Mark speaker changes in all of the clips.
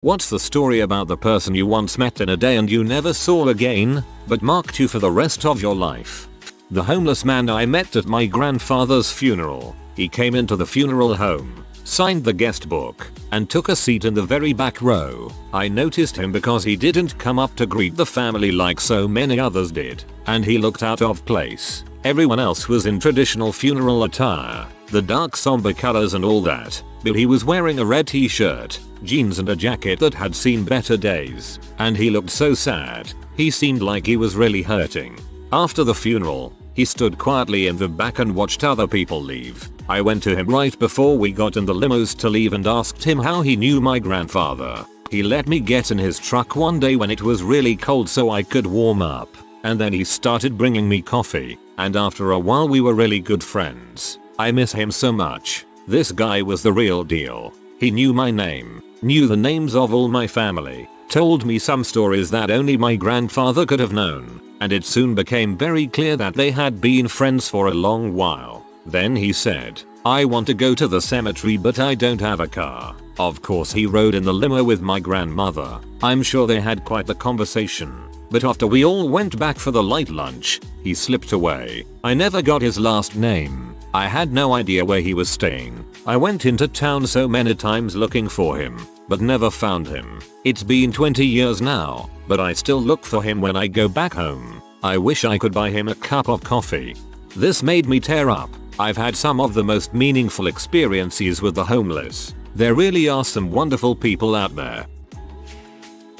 Speaker 1: What's the story about the person you once met in a day and you never saw again, but marked you for the rest of your life? The homeless man I met at my grandfather's funeral. He came into the funeral home, signed the guest book, and took a seat in the very back row. I noticed him because he didn't come up to greet the family like so many others did, and he looked out of place. Everyone else was in traditional funeral attire, the dark somber colors and all that, but he was wearing a red t-shirt, jeans and a jacket that had seen better days, and he looked so sad. He seemed like he was really hurting. After the funeral, he stood quietly in the back and watched other people leave. I went to him right before we got in the limos to leave and asked him how he knew my grandfather. He let me get in his truck one day when it was really cold so I could warm up, and then he started bringing me coffee, and after a while we were really good friends. I miss him so much. This guy was the real deal. He knew my name, knew the names of all my family, told me some stories that only my grandfather could have known, and it soon became very clear that they had been friends for a long while. Then he said, "I want to go to the cemetery but I don't have a car." Of course he rode in the limo with my grandmother. I'm sure they had quite the conversation. But after we all went back for the light lunch, he slipped away. I never got his last name. I had no idea where he was staying. I went into town so many times looking for him, but never found him. It's been 20 years now, but I still look for him when I go back home. I wish I could buy him a cup of coffee. This made me tear up. I've had some of the most meaningful experiences with the homeless. There really are some wonderful people out there.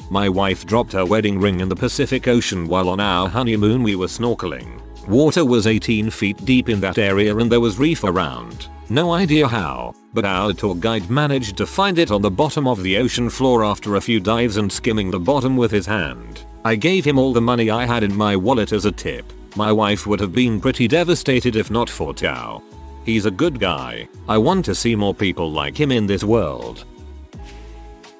Speaker 1: My wife dropped her wedding ring in the Pacific Ocean while on our honeymoon. We were snorkeling. Water was 18 feet deep in that area and there was reef around. No idea how, but our tour guide managed to find it on the bottom of the ocean floor after a few dives and skimming the bottom with his hand. I gave him all the money I had in my wallet as a tip. My wife would have been pretty devastated if not for Tao. He's a good guy. I want to see more people like him in this world.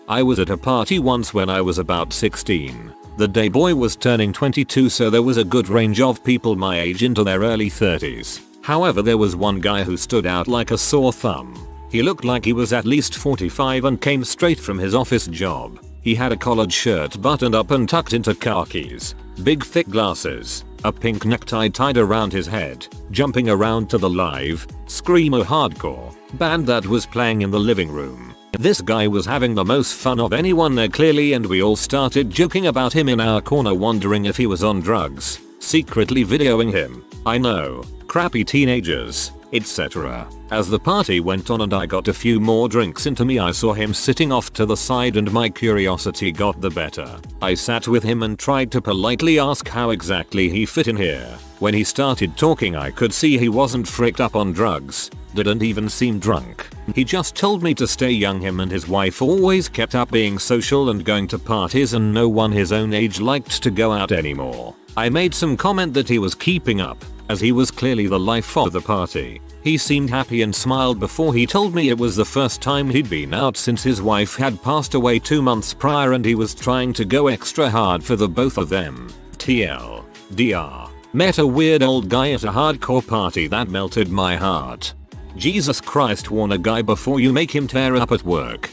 Speaker 1: I was at a party once when I was about 16. The day boy was turning 22, so there was a good range of people my age into their early 30s. However, there was one guy who stood out like a sore thumb. He looked like he was at least 45 and came straight from his office job. He had a collared shirt buttoned up and tucked into khakis, big thick glasses, a pink necktie tied around his head, jumping around to the live, screamo hardcore band that was playing in the living room. This guy was having the most fun of anyone there clearly, and we all started joking about him in our corner, wondering if he was on drugs, secretly videoing him. I know, crappy teenagers, etc. As the party went on and I got a few more drinks into me, I saw him sitting off to the side and my curiosity got the better. I sat with him and tried to politely ask how exactly he fit in here. When he started talking, I could see he wasn't fricked up on drugs, didn't even seem drunk. He just told me to stay young. Him and his wife always kept up being social and going to parties, and no one his own age liked to go out anymore. I made some comment that he was keeping up, as he was clearly the life of the party. He seemed happy and smiled before he told me it was the first time he'd been out since his wife had passed away 2 months prior, and he was trying to go extra hard for the both of them. TLDR. Met a weird old guy at a hardcore party that melted my heart. Jesus Christ, warn a guy before you make him tear up at work.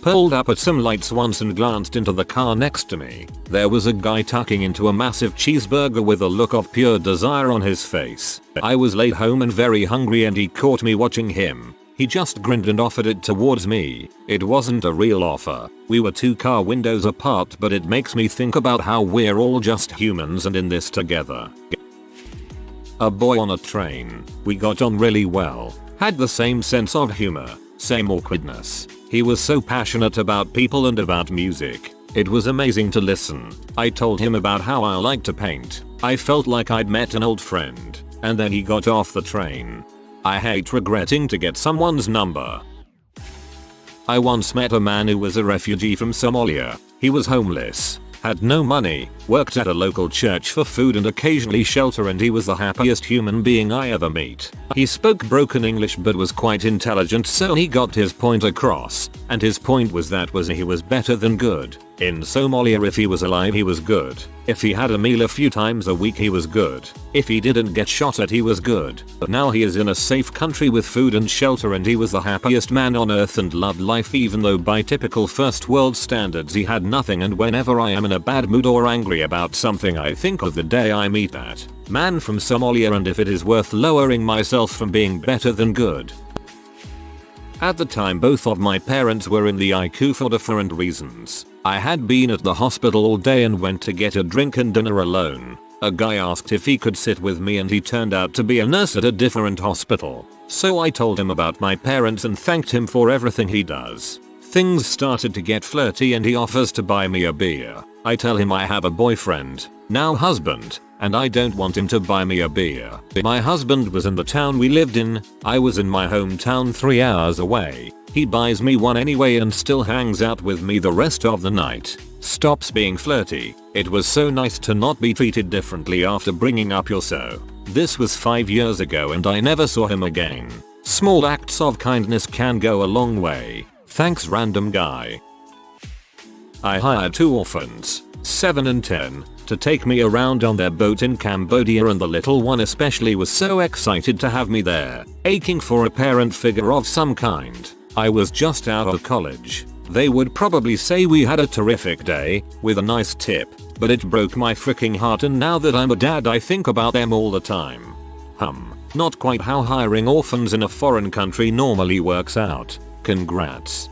Speaker 1: Pulled up at some lights once and glanced into the car next to me. There was a guy tucking into a massive cheeseburger with a look of pure desire on his face. I was late home and very hungry, and he caught me watching him. He just grinned and offered it towards me. It wasn't a real offer. We were 2 car windows apart, but it makes me think about how we're all just humans and in this together. A boy on a train. We got on really well. Had the same sense of humor, same awkwardness. He was so passionate about people and about music. It was amazing to listen. I told him about how I like to paint. I felt like I'd met an old friend. And then he got off the train. I hate regretting to get someone's number. I once met a man who was a refugee from Somalia. He was homeless, had no money, worked at a local church for food and occasionally shelter, and he was the happiest human being I ever met. He spoke broken English but was quite intelligent, so he got his point across, and his point was that he was better than good. In Somalia, if he was alive he was good. If he had a meal a few times a week he was good. If he didn't get shot at he was good. But now he is in a safe country with food and shelter and he was the happiest man on earth and loved life even though by typical first world standards he had nothing, and whenever I am in a bad mood or angry about something I think of the day I meet that man from Somalia and if it is worth lowering myself from being better than good. At the time both of my parents were in the ICU for different reasons. I had been at the hospital all day and went to get a drink and dinner alone. A guy asked if he could sit with me and he turned out to be a nurse at a different hospital. So I told him about my parents and thanked him for everything he does. Things started to get flirty and he offers to buy me a beer. I tell him I have a boyfriend, now husband, and I don't want him to buy me a beer. My husband was in the town we lived in, I was in my hometown 3 hours away. He buys me one anyway and still hangs out with me the rest of the night. Stops being flirty. It was so nice to not be treated differently after bringing up your so. This was 5 years ago and I never saw him again. Small acts of kindness can go a long way. Thanks random guy. I hired 2 orphans, 7 and 10, to take me around on their boat in Cambodia, and the little one especially was so excited to have me there, aching for a parent figure of some kind. I was just out of college. They would probably say we had a terrific day, with a nice tip, but it broke my freaking heart, and now that I'm a dad I think about them all the time. Not quite how hiring orphans in a foreign country normally works out. Congrats.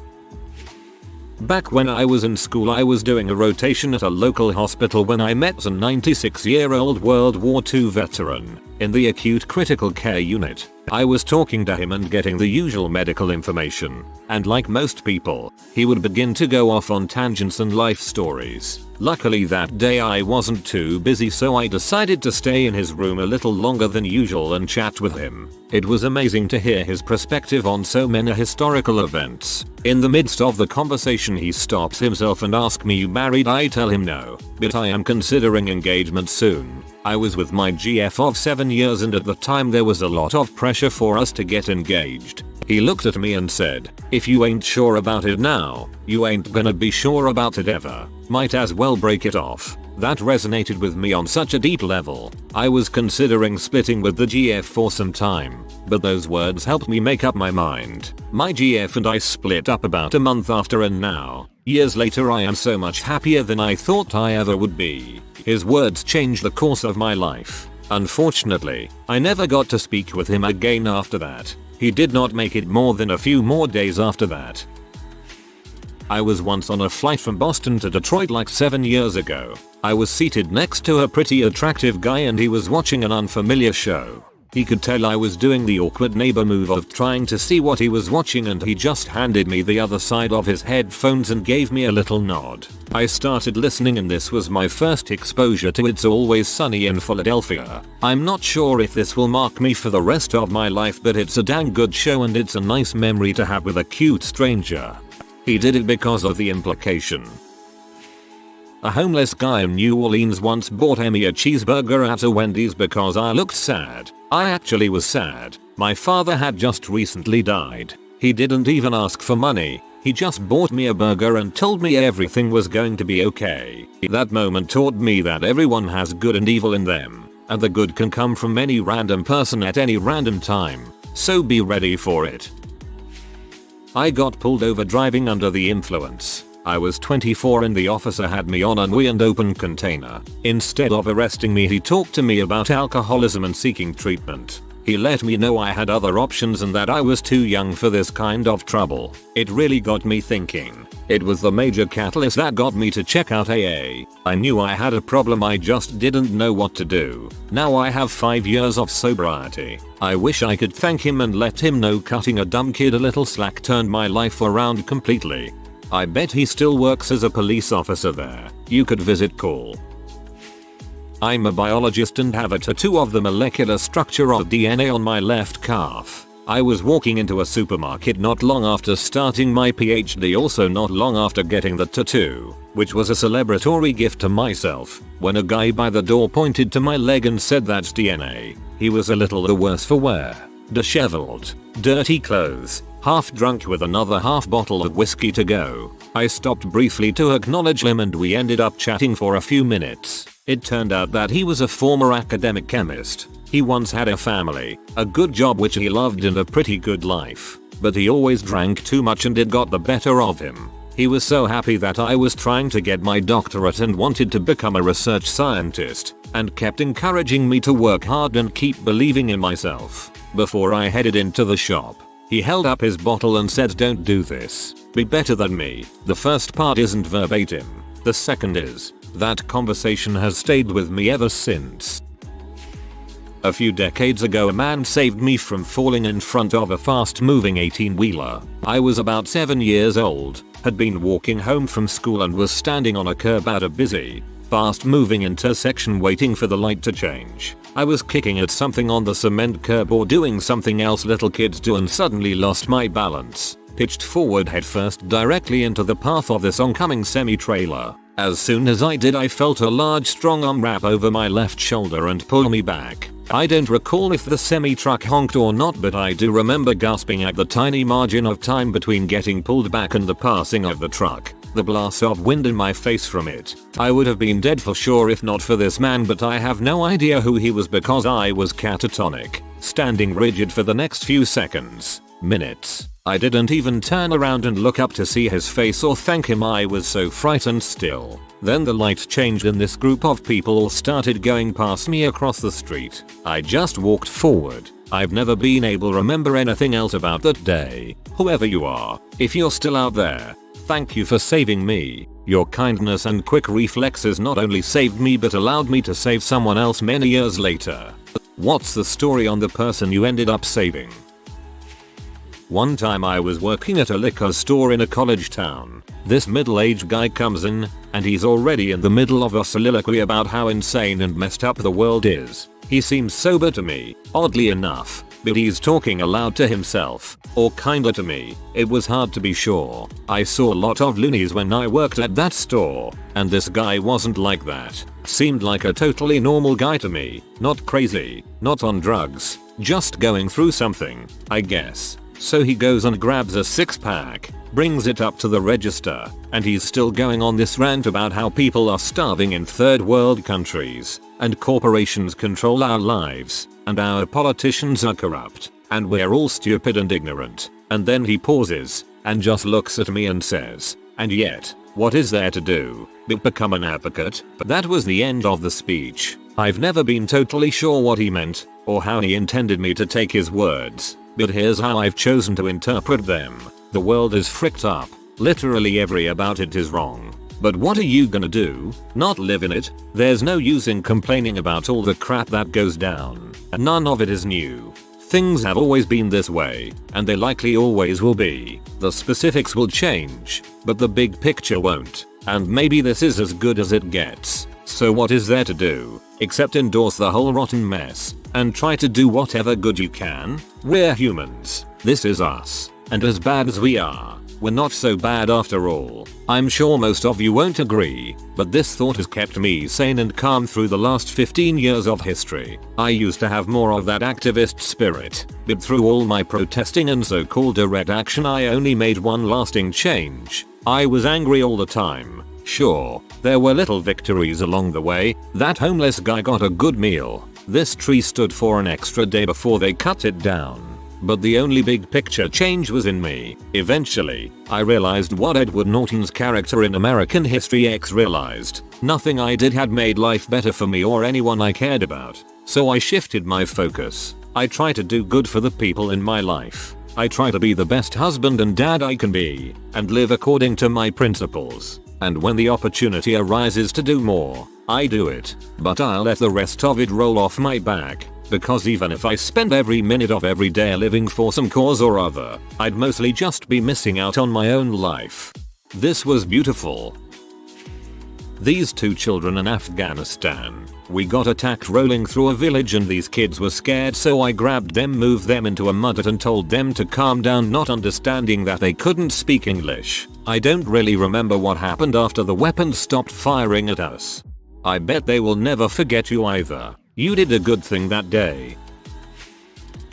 Speaker 1: Back when I was in school I was doing a rotation at a local hospital when I met a 96-year-old World War II veteran in the acute critical care unit. I was talking to him and getting the usual medical information, and like most people, he would begin to go off on tangents and life stories. Luckily that day I wasn't too busy, so I decided to stay in his room a little longer than usual and chat with him. It was amazing to hear his perspective on so many historical events. In the midst of the conversation he stops himself and asks me, "You married?" I tell him no, but I am considering engagement soon. I was with my GF of 7 years and at the time there was a lot of pressure for us to get engaged. He looked at me and said, "If you ain't sure about it now, you ain't gonna be sure about it ever. Might as well break it off." That resonated with me on such a deep level. I was considering splitting with the GF for some time, but those words helped me make up my mind. My GF and I split up about a month after, and now, years later, I am so much happier than I thought I ever would be. His words changed the course of my life. Unfortunately, I never got to speak with him again after that. He did not make it more than a few more days after that. I was once on a flight from Boston to Detroit like 7 years ago. I was seated next to a pretty attractive guy and he was watching an unfamiliar show. He could tell I was doing the awkward neighbor move of trying to see what he was watching, and he just handed me the other side of his headphones and gave me a little nod. I started listening and this was my first exposure to It's Always Sunny in Philadelphia. I'm not sure if this will mark me for the rest of my life, but it's a dang good show and it's a nice memory to have with a cute stranger. He did it because of the implication. A homeless guy in New Orleans once bought me a cheeseburger at a Wendy's because I looked sad. I actually was sad. My father had just recently died. He didn't even ask for money. He just bought me a burger and told me everything was going to be okay. That moment taught me that everyone has good and evil in them, and the good can come from any random person at any random time. So be ready for it. I got pulled over driving under the influence. I was 24 and the officer had me on an and open container. Instead of arresting me, he talked to me about alcoholism and seeking treatment. He let me know I had other options and that I was too young for this kind of trouble. It really got me thinking. It was the major catalyst that got me to check out AA. I knew I had a problem, I just didn't know what to do. Now I have 5 years of sobriety. I wish I could thank him and let him know cutting a dumb kid a little slack turned my life around completely. I bet he still works as a police officer there. You could visit call. I'm a biologist and have a tattoo of the molecular structure of DNA on my left calf. I was walking into a supermarket not long after starting my PhD, also not long after getting the tattoo, which was a celebratory gift to myself, when a guy by the door pointed to my leg and said, "That's DNA." He was a little the worse for wear. disheveled, dirty clothes, half drunk with another half bottle of whiskey to go. I stopped briefly to acknowledge him and we ended up chatting for a few minutes. It turned out that he was a former academic chemist. He once had a family, a good job which he loved and a pretty good life. But he always drank too much and it got the better of him. He was so happy that I was trying to get my doctorate and wanted to become a research scientist, and kept encouraging me to work hard and keep believing in myself. Before I headed into the shop, he held up his bottle and said, "Don't do this. Be better than me." The first part isn't verbatim. The second is. That conversation has stayed with me ever since. A few decades ago a man saved me from falling in front of a fast-moving 18-wheeler. I was about 7 years old, had been walking home from school and was standing on a curb at a busy, fast-moving intersection waiting for the light to change. I was kicking at something on the cement curb or doing something else little kids do and suddenly lost my balance, pitched forward headfirst directly into the path of this oncoming semi-trailer. As soon as I did I felt a large strong arm wrap over my left shoulder and pull me back. I don't recall if the semi-truck honked or not, but I do remember gasping at the tiny margin of time between getting pulled back and the passing of the truck. The blast of wind in my face from it. I would have been dead for sure if not for this man, but I have no idea who he was because I was catatonic, standing rigid for the next few seconds, minutes. I didn't even turn around and look up to see his face or thank him. I was so frightened still. Then the light changed and this group of people all started going past me across the street. I just walked forward. I've never been able to remember anything else about that day. Whoever you are, if you're still out there, thank you for saving me. Your kindness and quick reflexes not only saved me but allowed me to save someone else many years later. What's the story on the person you ended up saving? One time I was working at a liquor store in a college town. This middle-aged guy comes in, and he's already in the middle of a soliloquy about how insane and messed up the world is. He seems sober to me, oddly enough, but he's talking aloud to himself, or kinda to me. It was hard to be sure. I saw a lot of loonies when I worked at that store, and this guy wasn't like that. Seemed like a totally normal guy to me, not crazy, not on drugs, just going through something, I guess. So he goes and grabs a 6-pack, brings it up to the register, and he's still going on this rant about how people are starving in third world countries, and corporations control our lives, and our politicians are corrupt, and we're all stupid and ignorant. And then he pauses, and just looks at me and says, "And yet, what is there to do but become an advocate?" That was the end of the speech. I've never been totally sure what he meant, or how he intended me to take his words. But here's how I've chosen to interpret them. The world is fricked up. Literally every about it is wrong. But what are you gonna do? Not live in it? There's no use in complaining about all the crap that goes down. None of it is new. Things have always been this way, and they likely always will be. The specifics will change, but the big picture won't. And maybe this is as good as it gets. So what is there to do, except endorse the whole rotten mess, and try to do whatever good you can? We're humans. This is us. And as bad as we are, we're not so bad after all. I'm sure most of you won't agree, but this thought has kept me sane and calm through the last 15 years of history. I used to have more of that activist spirit, but through all my protesting and so-called direct action I only made one lasting change. I was angry all the time. Sure, there were little victories along the way. That homeless guy got a good meal. This tree stood for an extra day before they cut it down. But the only big picture change was in me. Eventually, I realized what Edward Norton's character in American History X realized. Nothing I did had made life better for me or anyone I cared about. So I shifted my focus. I try to do good for the people in my life. I try to be the best husband and dad I can be, and live according to my principles. And when the opportunity arises to do more, I do it. But I'll let the rest of it roll off my back. Because even if I spend every minute of every day living for some cause or other, I'd mostly just be missing out on my own life. This was beautiful. These 2 children in Afghanistan. We got attacked rolling through a village and these kids were scared, so I grabbed them, moved them into a mud hut and told them to calm down, not understanding that they couldn't speak English. I don't really remember what happened after the weapons stopped firing at us. I bet they will never forget you either. You did a good thing that day.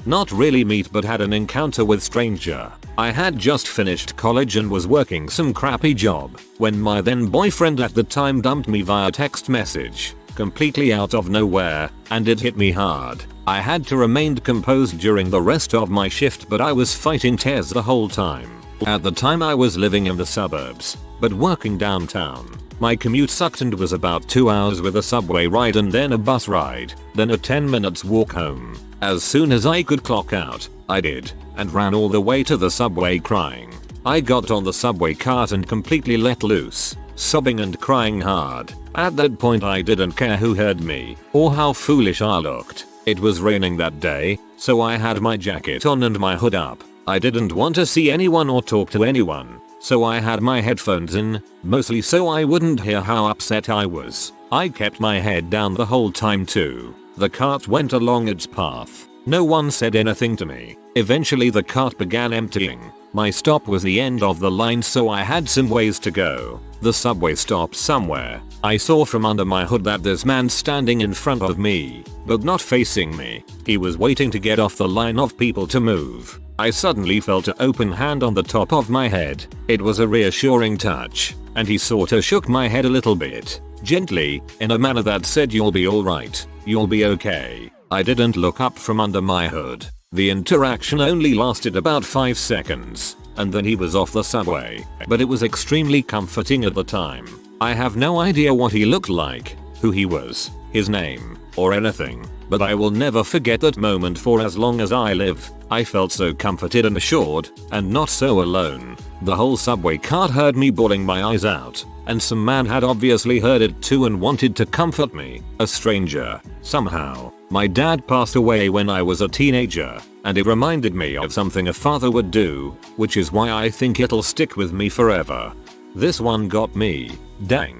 Speaker 1: Not really meet but had an encounter with stranger. I had just finished college and was working some crappy job when my then boyfriend at the time dumped me via text message, completely out of nowhere, and it hit me hard. I had to remain composed during the rest of my shift, but I was fighting tears the whole time. At the time I was living in the suburbs, but working downtown. My commute sucked and was about 2 hours with a subway ride and then a bus ride, then a 10 minutes walk home. As soon as I could clock out, I did, and ran all the way to the subway crying. I got on the subway cart and completely let loose, sobbing and crying hard. At that point I didn't care who heard me, or how foolish I looked. It was raining that day, so I had my jacket on and my hood up. I didn't want to see anyone or talk to anyone, so I had my headphones in, mostly so I wouldn't hear how upset I was. I kept my head down the whole time too. The cart went along its path. No one said anything to me. Eventually the cart began emptying. My stop was the end of the line, so I had some ways to go. The subway stopped somewhere. I saw from under my hood that this man standing in front of me, but not facing me. He was waiting to get off the line of people to move. I suddenly felt an open hand on the top of my head. It was a reassuring touch, and he sorta shook my head a little bit, gently, in a manner that said, "You'll be alright, you'll be okay." I didn't look up from under my hood. The interaction only lasted about 5 seconds, and then he was off the subway, but it was extremely comforting at the time. I have no idea what he looked like, who he was, his name, or anything, but I will never forget that moment for as long as I live. I felt so comforted and assured, and not so alone. The whole subway cart heard me bawling my eyes out, and some man had obviously heard it too and wanted to comfort me. A stranger. Somehow, my dad passed away when I was a teenager, and it reminded me of something a father would do, which is why I think it'll stick with me forever. This one got me. Dang.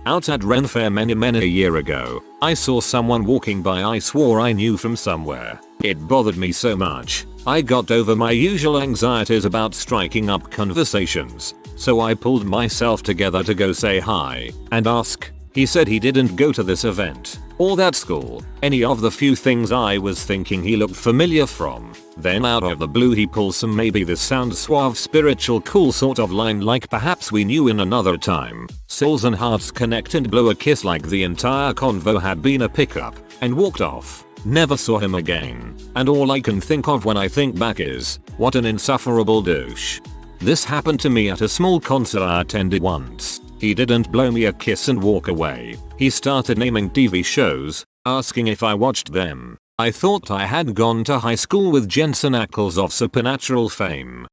Speaker 1: Out at Ren Fair many a year ago, I saw someone walking by I swore I knew from somewhere. It bothered me so much, I got over my usual anxieties about striking up conversations, so I pulled myself together to go say hi and ask. He said he didn't go to this event or that school, any of the few things I was thinking he looked familiar from. Then out of the blue he pulls some "maybe this sounds suave, spiritual, cool" sort of line, like perhaps we knew in another time. Souls and hearts connect and blow a kiss like the entire convo had been a pickup, and walked off. Never saw him again, and all I can think of when I think back is, what an insufferable douche. This happened to me at a small concert I attended once. He didn't blow me a kiss and walk away. He started naming TV shows, asking if I watched them. I thought I had gone to high school with Jensen Ackles of Supernatural fame.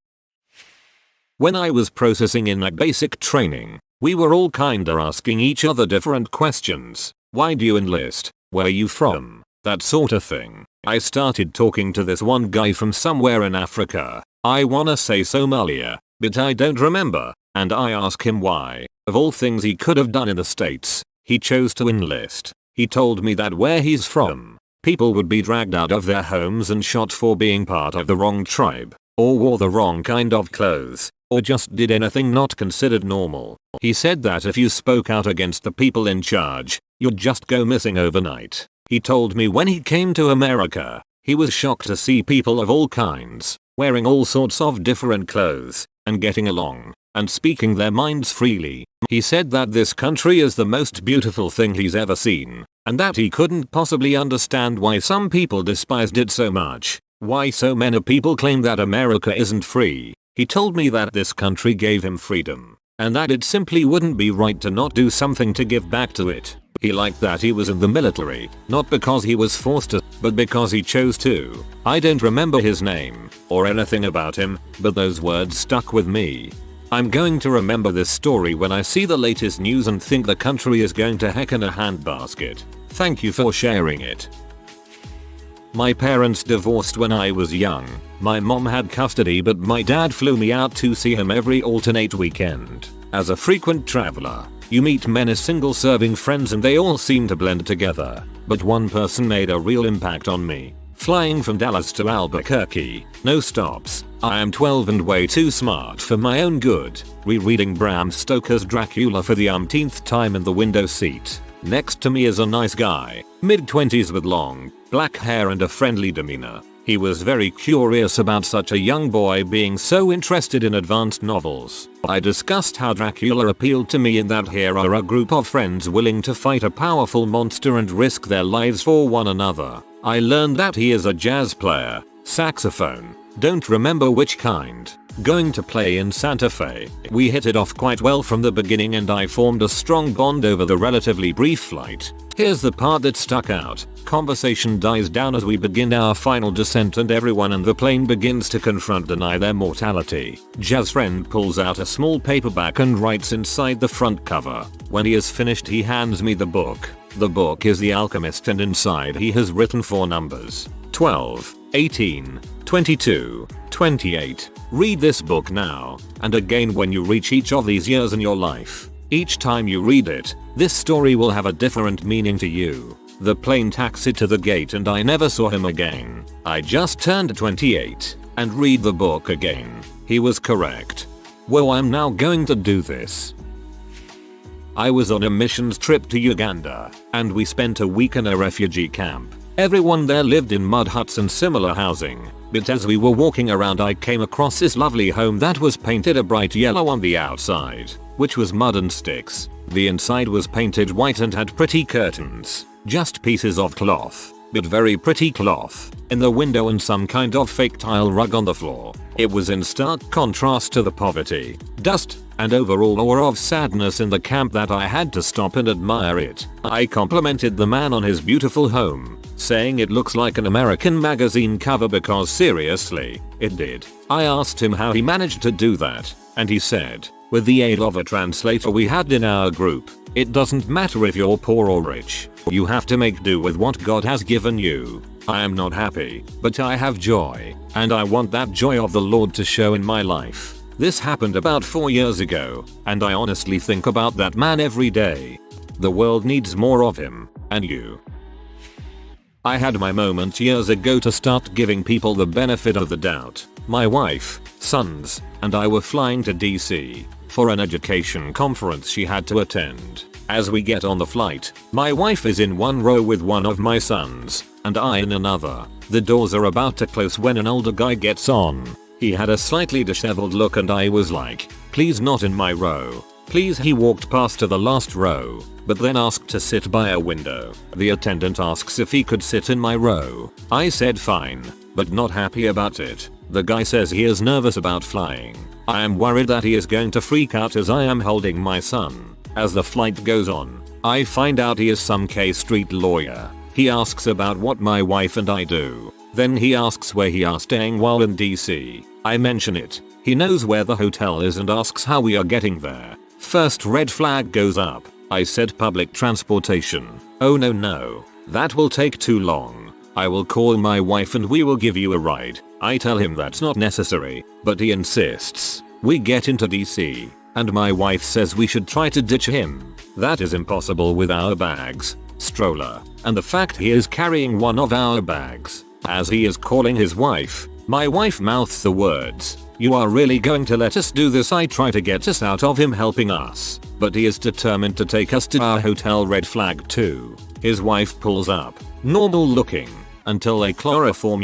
Speaker 1: When I was processing in my basic training, we were all kinda asking each other different questions. Why do you enlist? Where are you from? That sort of thing. I started talking to this one guy from somewhere in Africa. I wanna say Somalia, but I don't remember, and I asked him why. Of all things he could have done in the States, he chose to enlist. He told me that where he's from, people would be dragged out of their homes and shot for being part of the wrong tribe, or wore the wrong kind of clothes, or just did anything not considered normal. He said that if you spoke out against the people in charge, you'd just go missing overnight. He told me when he came to America, he was shocked to see people of all kinds, wearing all sorts of different clothes, and getting along, and speaking their minds freely. He said that this country is the most beautiful thing he's ever seen, and that he couldn't possibly understand why some people despised it so much, why so many people claim that America isn't free. He told me that this country gave him freedom, and that it simply wouldn't be right to not do something to give back to it. He liked that he was in the military, not because he was forced to, but because he chose to. I don't remember his name, or anything about him, but those words stuck with me. I'm going to remember this story when I see the latest news and think the country is going to heck in a handbasket. Thank you for sharing it. My parents divorced when I was young. My mom had custody, but my dad flew me out to see him every alternate weekend. As a frequent traveler, you meet many single-serving friends and they all seem to blend together. But one person made a real impact on me. Flying from Dallas to Albuquerque, no stops. I am 12 and way too smart for my own good. Rereading Bram Stoker's Dracula for the umpteenth time in the window seat. Next to me is a nice guy, mid-20s with long, black hair and a friendly demeanor. He was very curious about such a young boy being so interested in advanced novels. I discussed how Dracula appealed to me and that here are a group of friends willing to fight a powerful monster and risk their lives for one another. I learned that he is a jazz player, saxophone, don't remember which kind, going to play in Santa Fe. We hit it off quite well from the beginning and I formed a strong bond over the relatively brief flight. Here's the part that stuck out. Conversation dies down as we begin our final descent and everyone in the plane begins to deny their mortality. Jazz friend pulls out a small paperback and writes inside the front cover. When he is finished he hands me the book. The book is The Alchemist and inside he has written 4 numbers. 12, 18, 22, 28. Read this book now and again when you reach each of these years in your life. Each time you read it, this story will have a different meaning to you. The plane taxied to the gate and I never saw him again. I just turned 28 and read the book again. He was correct. Well, I'm now going to do this. I was on a missions trip to Uganda and we spent a week in a refugee camp. Everyone there lived in mud huts and similar housing, but as we were walking around I came across this lovely home that was painted a bright yellow on the outside, which was mud and sticks. The inside was painted white and had pretty curtains, just pieces of cloth, but very pretty cloth, in the window and some kind of fake tile rug on the floor. It was in stark contrast to the poverty, dust, and overall aura of sadness in the camp that I had to stop and admire it. I complimented the man on his beautiful home, saying it looks like an American magazine cover because seriously, it did. I asked him how he managed to do that, and he said, with the aid of a translator we had in our group, it doesn't matter if you're poor or rich, you have to make do with what God has given you. I am not happy, but I have joy, and I want that joy of the Lord to show in my life. This happened about 4 years ago, and I honestly think about that man every day. The world needs more of him, and you. I had my moment years ago to start giving people the benefit of the doubt. My wife, sons, and I were flying to DC for an education conference she had to attend. As we get on the flight, my wife is in one row with one of my sons, and I in another. The doors are about to close when an older guy gets on. He had a slightly disheveled look and I was like, please not in my row. Please. He walked past to the last row, but then asked to sit by a window. The attendant asks if he could sit in my row. I said fine, but not happy about it. The guy says he is nervous about flying. I am worried that he is going to freak out as I am holding my son. As the flight goes on, I find out he is some K Street lawyer. He asks about what my wife and I do. Then he asks where he are staying while in DC. I mention it. He knows where the hotel is and asks how we are getting there. First red flag goes up. I said public transportation. Oh no, that will take too long. I will call my wife and we will give you a ride. I tell him that's not necessary, but he insists. We get into DC, and my wife says we should try to ditch him. That is impossible with our bags, stroller, and the fact he is carrying one of our bags. As he is calling his wife, my wife mouths the words, "You are really going to let us do this?" I try to get us out of him helping us, but he is determined to take us to our hotel. Red flag 2. His wife pulls up, normal looking, until a chloroform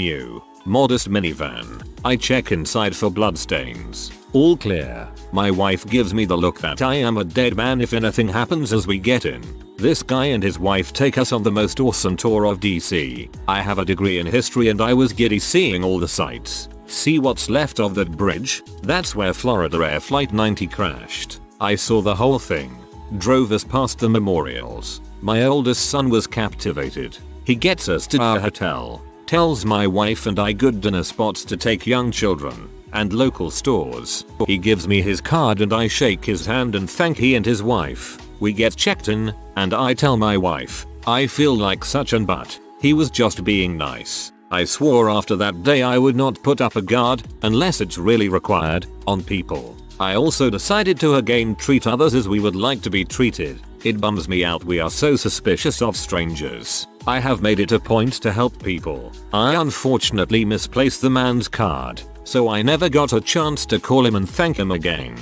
Speaker 1: modest minivan. I check inside for bloodstains. All clear. My wife gives me the look that I am a dead man if anything happens as we get in. This guy and his wife take us on the most awesome tour of DC. I have a degree in history and I was giddy seeing all the sights. See what's left of that bridge? That's where Florida Air Flight 90 crashed. I saw the whole thing. Drove us past the memorials. My oldest son was captivated. He gets us to our hotel. Tells my wife and I good dinner spots to take young children, and local stores. He gives me his card and I shake his hand and thank he and his wife. We get checked in, and I tell my wife, I feel like such an but. He was just being nice. I swore after that day I would not put up a guard, unless it's really required, on people. I also decided to again treat others as we would like to be treated. It bums me out we are so suspicious of strangers. I have made it a point to help people. I unfortunately misplaced the man's card, so I never got a chance to call him and thank him again.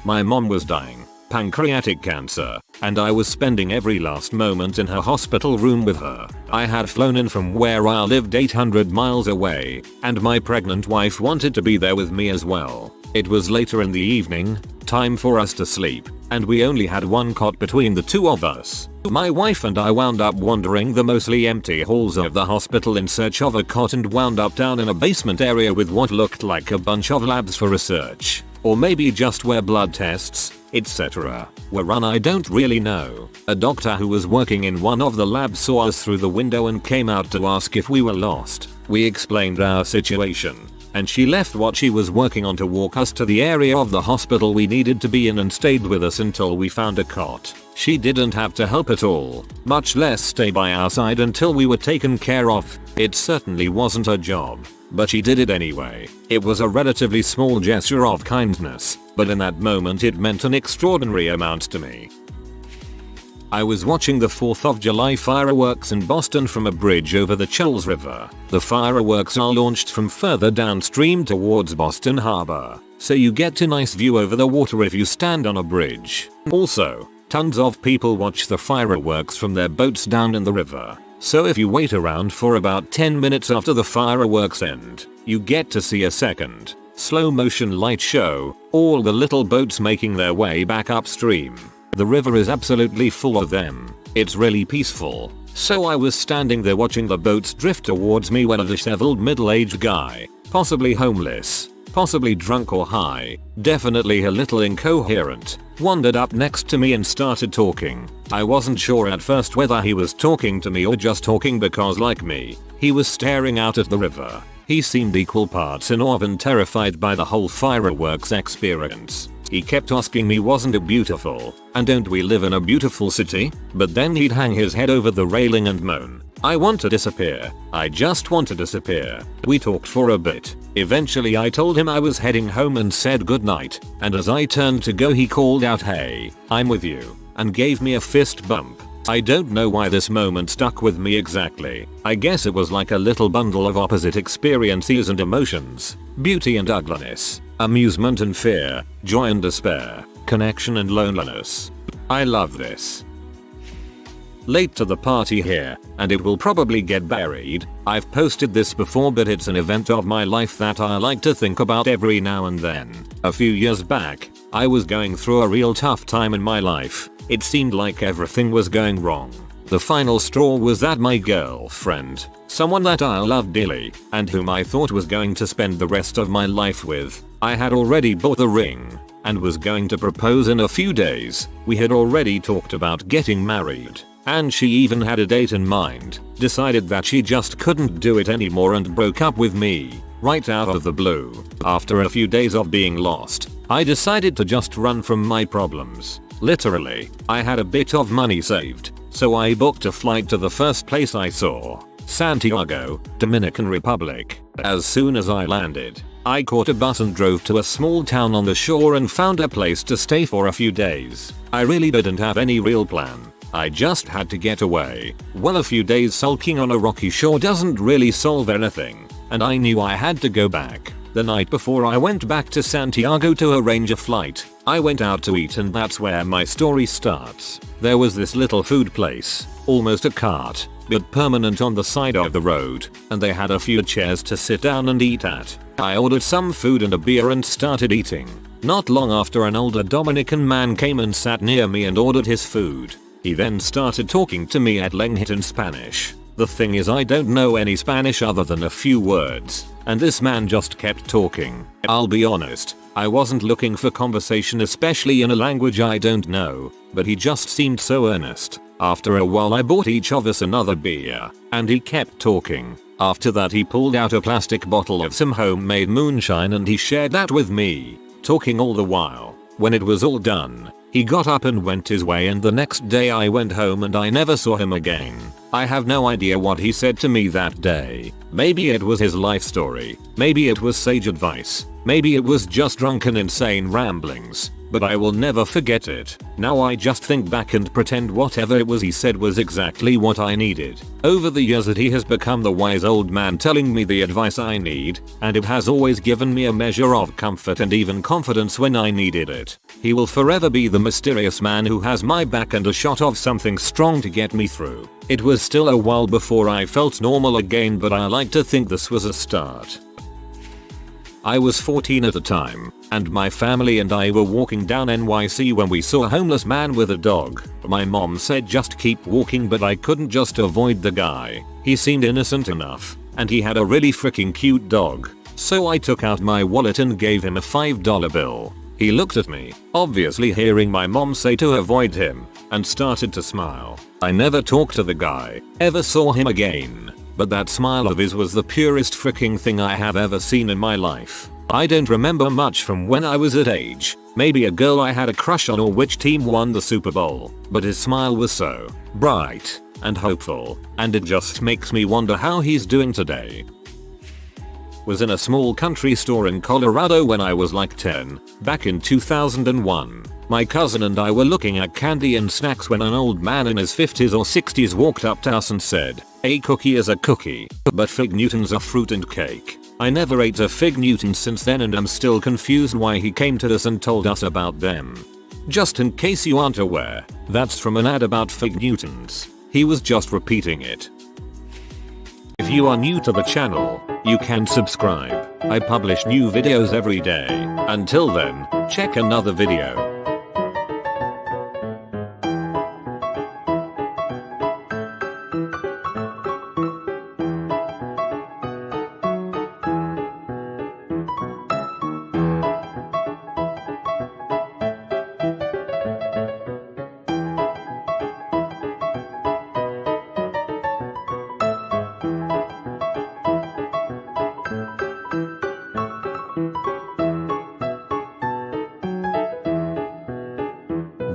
Speaker 1: My mom was dying, pancreatic cancer, and I was spending every last moment in her hospital room with her. I had flown in from where I lived 800 miles away, and my pregnant wife wanted to be there with me as well. It was later in the evening, time for us to sleep, and we only had one cot between the two of us. My wife and I wound up wandering the mostly empty halls of the hospital in search of a cot and wound up down in a basement area with what looked like a bunch of labs for research. Or maybe just where blood tests, etc. were run, I don't really know. A doctor who was working in one of the labs saw us through the window and came out to ask if we were lost. We explained our situation, and she left what she was working on to walk us to the area of the hospital we needed to be in and stayed with us until we found a cot. She didn't have to help at all, much less stay by our side until we were taken care of. It certainly wasn't her job, but she did it anyway. It was a relatively small gesture of kindness, but in that moment it meant an extraordinary amount to me. I was watching the 4th of July fireworks in Boston from a bridge over the Charles River. The fireworks are launched from further downstream towards Boston Harbor, so you get a nice view over the water if you stand on a bridge. Also, tons of people watch the fireworks from their boats down in the river. So if you wait around for about 10 minutes after the fireworks end, you get to see a second, slow motion light show, all the little boats making their way back upstream. The river is absolutely full of them. It's really peaceful. So I was standing there watching the boats drift towards me when a disheveled middle-aged guy, possibly homeless, possibly drunk or high, definitely a little incoherent, wandered up next to me and started talking. I wasn't sure at first whether he was talking to me or just talking because, like me, he was staring out at the river. He seemed equal parts in awe and terrified by the whole fireworks experience. He kept asking me, wasn't it beautiful, and don't we live in a beautiful city? But then he'd hang his head over the railing and moan, I want to disappear. I just want to disappear. We talked for a bit. Eventually I told him I was heading home and said goodnight, and as I turned to go he called out, hey, I'm with you, and gave me a fist bump. I don't know why this moment stuck with me exactly. I guess it was like a little bundle of opposite experiences and emotions. Beauty and ugliness. Amusement and fear. Joy and despair. Connection and loneliness. I love this. Late to the party here, and it will probably get buried. I've posted this before, but it's an event of my life that I like to think about every now and then. A few years back, I was going through a real tough time in my life. It seemed like everything was going wrong. The final straw was that my girlfriend, someone that I loved dearly, and whom I thought was going to spend the rest of my life with, I had already bought the ring, and was going to propose in a few days. We had already talked about getting married, and she even had a date in mind, decided that she just couldn't do it anymore and broke up with me, right out of the blue. After a few days of being lost, I decided to just run from my problems. Literally, I had a bit of money saved, so I booked a flight to the first place I saw, Santiago, Dominican Republic. As soon as I landed, I caught a bus and drove to a small town on the shore and found a place to stay for a few days. I really didn't have any real plan. I just had to get away. Well, a few days sulking on a rocky shore doesn't really solve anything, and I knew I had to go back. The night before I went back to Santiago to arrange a flight, I went out to eat, and that's where my story starts. There was this little food place, almost a cart, but permanent on the side of the road, and they had a few chairs to sit down and eat at. I ordered some food and a beer and started eating. Not long after, an older Dominican man came and sat near me and ordered his food. He then started talking to me at length in Spanish. The thing is, I don't know any Spanish other than a few words, and this man just kept talking. I'll be honest, I wasn't looking for conversation, especially in a language I don't know, but he just seemed so earnest. After a while I bought each of us another beer, and he kept talking. After that he pulled out a plastic bottle of some homemade moonshine and he shared that with me, talking all the while. When it was all done, he got up and went his way, and the next day I went home and I never saw him again. I have no idea what he said to me that day. Maybe it was his life story, maybe it was sage advice, maybe it was just drunken insane ramblings, but I will never forget it. Now I just think back and pretend whatever it was he said was exactly what I needed. Over the years that he has become the wise old man telling me the advice I need, and it has always given me a measure of comfort and even confidence when I needed it. He will forever be the mysterious man who has my back and a shot of something strong to get me through. It was still a while before I felt normal again, but I like to think this was a start. I was 14 at the time, and my family and I were walking down NYC when we saw a homeless man with a dog. My mom said just keep walking, but I couldn't just avoid the guy. He seemed innocent enough, and he had a really freaking cute dog. So I took out my wallet and gave him a $5 bill. He looked at me, obviously hearing my mom say to avoid him, and started to smile. I never talked to the guy, ever saw him again. But that smile of his was the purest freaking thing I have ever seen in my life. I don't remember much from when I was that age, maybe a girl I had a crush on or which team won the Super Bowl, but his smile was so bright and hopeful, and it just makes me wonder how he's doing today. Was in a small country store in Colorado when I was like 10, back in 2001. My cousin and I were looking at candy and snacks when an old man in his 50s or 60s walked up to us and said, "A cookie is a cookie, but fig Newtons are fruit and cake." I never ate a fig Newton since then and I'm still confused why he came to us and told us about them. Just in case you aren't aware, that's from an ad about fig Newtons. He was just repeating it. If you are new to the channel, you can subscribe. I publish new videos every day. Until then, check another video.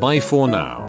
Speaker 1: Bye for now.